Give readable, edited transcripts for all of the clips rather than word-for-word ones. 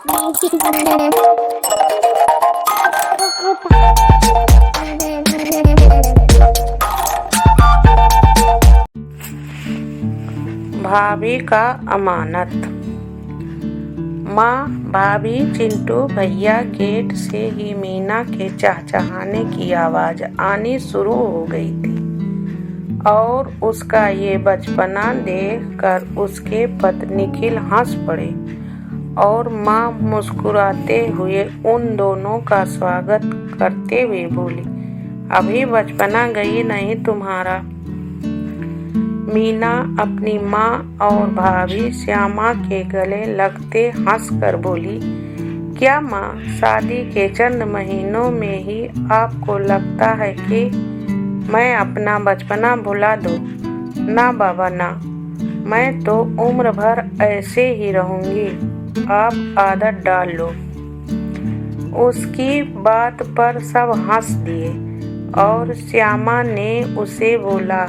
भाभी का अमानत। माँ, भाभी, चिंटू भैया गेट से ही मीना के चहचहाने की आवाज आनी शुरू हो गई थी और उसका ये बचपना देखकर उसके पति निखिल हंस पड़े और माँ मुस्कुराते हुए उन दोनों का स्वागत करते हुए बोली, अभी बचपना गई नहीं तुम्हारा। मीना अपनी माँ और भाभी श्यामा के गले लगते हंसकर बोली, क्या माँ, शादी के चंद महीनों में ही आपको लगता है कि मैं अपना बचपना भुला दूँ? ना बाबा ना, मैं तो उम्र भर ऐसे ही रहूँगी, आप आदत डाल लो। उसकी बात पर सब हंस दिए और श्यामा ने उसे बोला,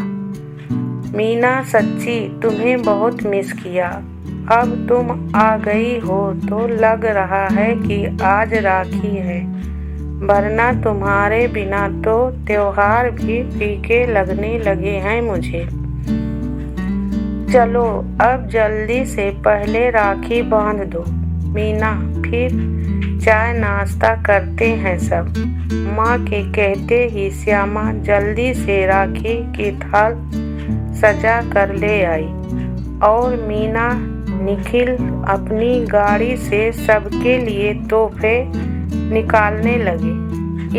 मीना सच्ची तुम्हें बहुत मिस किया। अब तुम आ गई हो तो लग रहा है कि आज राखी है, वरना तुम्हारे बिना तो त्योहार भी फीके लगने लगे हैं मुझे। चलो अब जल्दी से पहले राखी बांध दो मीना, फिर चाय नाश्ता करते हैं सब। माँ के कहते ही श्यामा जल्दी से राखी की थाल सजा कर ले आई और मीना निखिल अपनी गाड़ी से सबके लिए तोहफे निकालने लगे।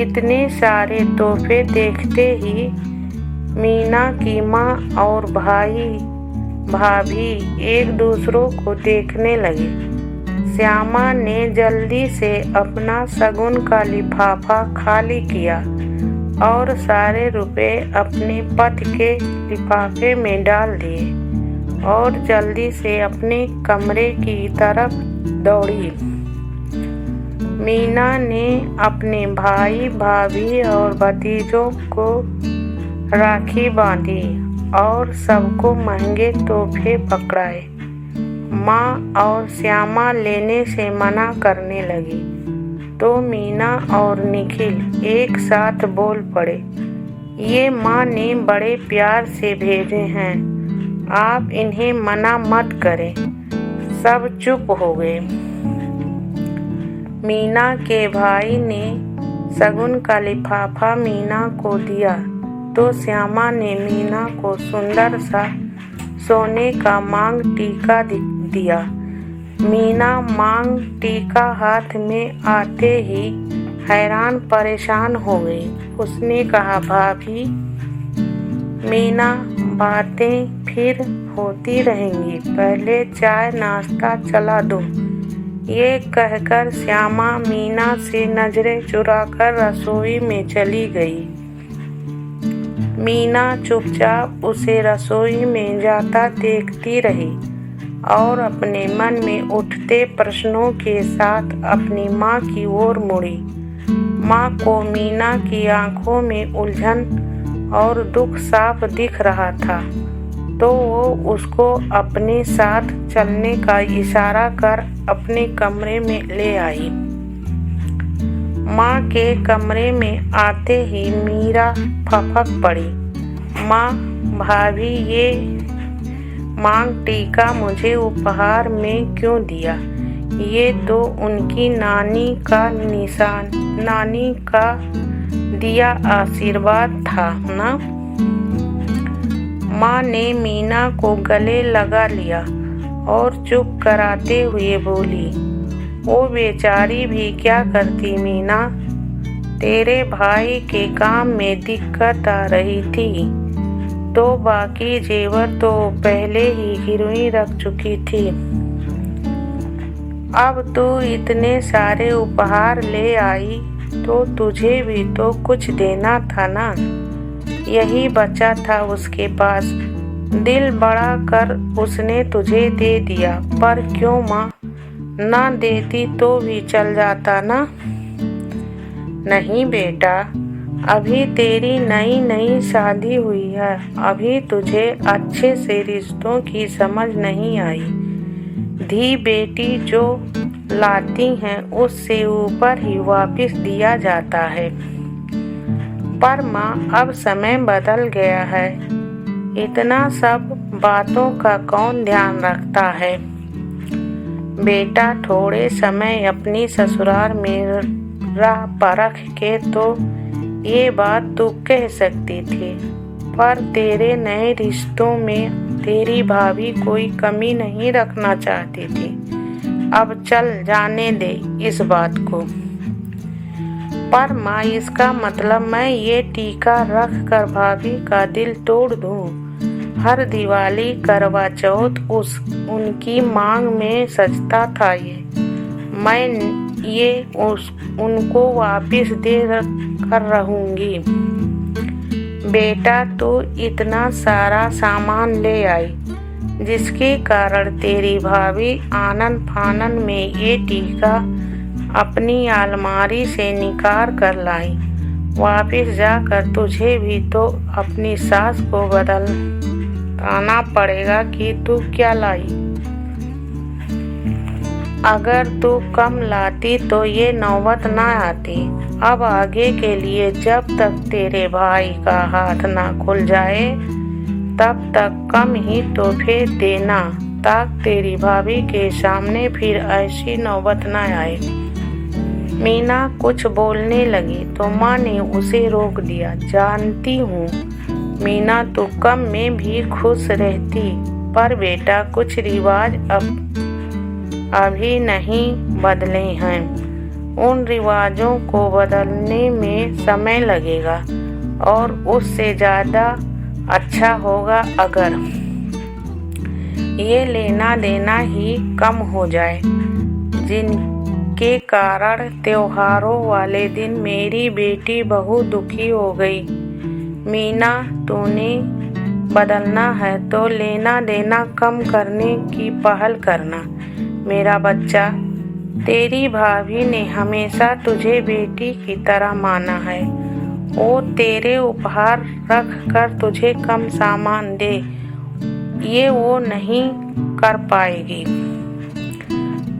इतने सारे तोहफे देखते ही मीना की माँ और भाभी एक दूसरों को देखने लगे। श्यामा ने जल्दी से अपना शगुन का लिफाफा खाली किया और सारे रुपए अपने पति के लिफाफे में डाल दिए और जल्दी से अपने कमरे की तरफ दौड़ी। मीना ने अपने भाई, भाभी और भतीजों को राखी बांधी और सबको महंगे तोहफे पकड़ाए। माँ और श्यामा लेने से मना करने लगी तो मीना और निखिल एक साथ बोल पड़े, ये माँ ने बड़े प्यार से भेजे हैं, आप इन्हें मना मत करें। सब चुप हो गए। मीना के भाई ने शगुन का लिफाफा मीना को दिया तो श्यामा ने मीना को सुंदर सा सोने का मांग टीका दिया। मीना मांग टीका हाथ में आते ही हैरान परेशान हो गई। उसने कहा, भाभी, मीना, बातें फिर होती रहेंगी, पहले चाय नाश्ता चला दो। ये कहकर श्यामा मीना से नजरें चुराकर रसोई में चली गई। मीना चुपचाप उसे रसोई में जाता देखती रही और अपने मन में उठते प्रश्नों के साथ अपनी माँ की ओर मुड़ी। माँ को मीना की आंखों में उलझन और दुख साफ दिख रहा था तो वो उसको अपने साथ चलने का इशारा कर अपने कमरे में ले आई। माँ के कमरे में आते ही मीरा फपक पड़ी, माँ, भाभी ये मांग टीका मुझे उपहार में क्यों दिया? ये तो उनकी नानी का दिया आशीर्वाद था ना। माँ ने मीना को गले लगा लिया और चुप कराते हुए बोली, वो बेचारी भी क्या करती मीना, तेरे भाई के काम में दिक्कत आ रही थी तो बाकी जेवर तो पहले ही गिरवी रख चुकी थी। अब तू इतने सारे उपहार ले आई तो तुझे भी तो कुछ देना था ना। यही बचा था उसके पास, दिल बड़ा कर उसने तुझे दे दिया, पर क्यों माँ, ना देती तो भी चल जाता ना। नहीं बेटा, अभी तेरी नई शादी हुई है, अभी तुझे अच्छे से रिश्तों की समझ नहीं आई। धी बेटी जो लाती हैं उससे ऊपर ही वापस दिया जाता है। पर माँ अब समय बदल गया है, इतना सब बातों का कौन ध्यान रखता है। बेटा थोड़े समय अपनी ससुराल में रह परख के तो ये बात तू कह सकती थी, पर तेरे नए रिश्तों में तेरी भाभी कोई कमी नहीं रखना चाहती थी। अब चल जाने दे इस बात को। पर माँ इसका मतलब मैं ये टीका रख कर भाभी का दिल तोड़ दूँ? हर दिवाली करवा चौथ उनकी मांग में सजता था मैं ये उनको वापस दे कर रहूँगी। बेटा तो इतना सारा सामान ले आई जिसके कारण तेरी भाभी आनन फानन में ये टीका अपनी अलमारी से निकाल कर लाई। वापस जाकर तुझे भी तो अपनी सास को बताना पड़ेगा कि तू क्या लाई। अगर तू कम लाती तो ये नौबत ना आती। अब आगे के लिए जब तक तेरे भाई का हाथ ना खुल जाए तब तक कम ही तोहफे देना, ताकि तेरी भाभी के सामने फिर ऐसी नौबत न आए। मीना कुछ बोलने लगी तो माँ ने उसे रोक दिया। जानती हूँ मीना तू कम में भी खुश रहती, पर बेटा कुछ रिवाज अभी नहीं बदले हैं। उन रिवाजों को बदलने में समय लगेगा और उससे ज़्यादा अच्छा होगा अगर ये लेना देना ही कम हो जाए, जिनके कारण त्योहारों वाले दिन मेरी बेटी बहुत दुखी हो गई। मीना तूने बदलना है तो लेना देना कम करने की पहल करना। मेरा बच्चा, तेरी भाभी ने हमेशा तुझे बेटी की तरह माना है। वो तेरे उपहार रख कर तुझे कम सामान दे, ये वो नहीं कर पाएगी।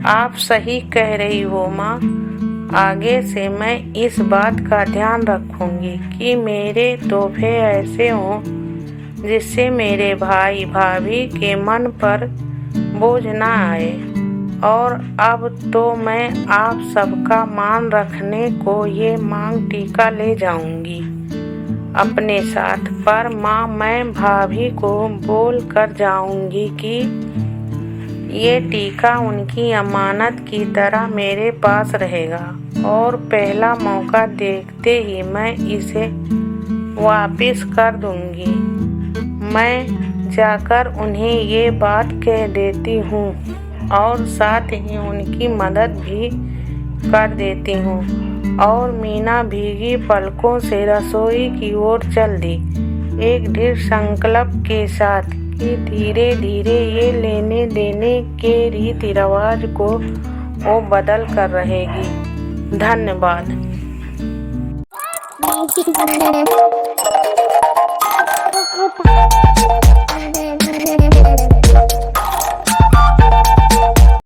आप सही कह रही हो माँ। आगे से मैं इस बात का ध्यान रखूंगी कि मेरे तोहफे ऐसे हों जिससे मेरे भाई भाभी के मन पर बोझ ना आए। और अब तो मैं आप सबका मान रखने को ये मांग टीका ले जाऊंगी अपने साथ। पर माँ मैं भाभी को बोल कर जाऊंगी कि ये टीका उनकी अमानत की तरह मेरे पास रहेगा और पहला मौका देखते ही मैं इसे वापस कर दूंगी। मैं जाकर उन्हें ये बात कह देती हूँ और साथ ही उनकी मदद भी कर देती हूँ। और मीना भीगी पलकों से रसोई की ओर चल दी, एक दृढ़ संकल्प के साथ कि धीरे धीरे ये लेने देने के रीति रिवाज को वो बदल कर रहेगी। धन्यवाद।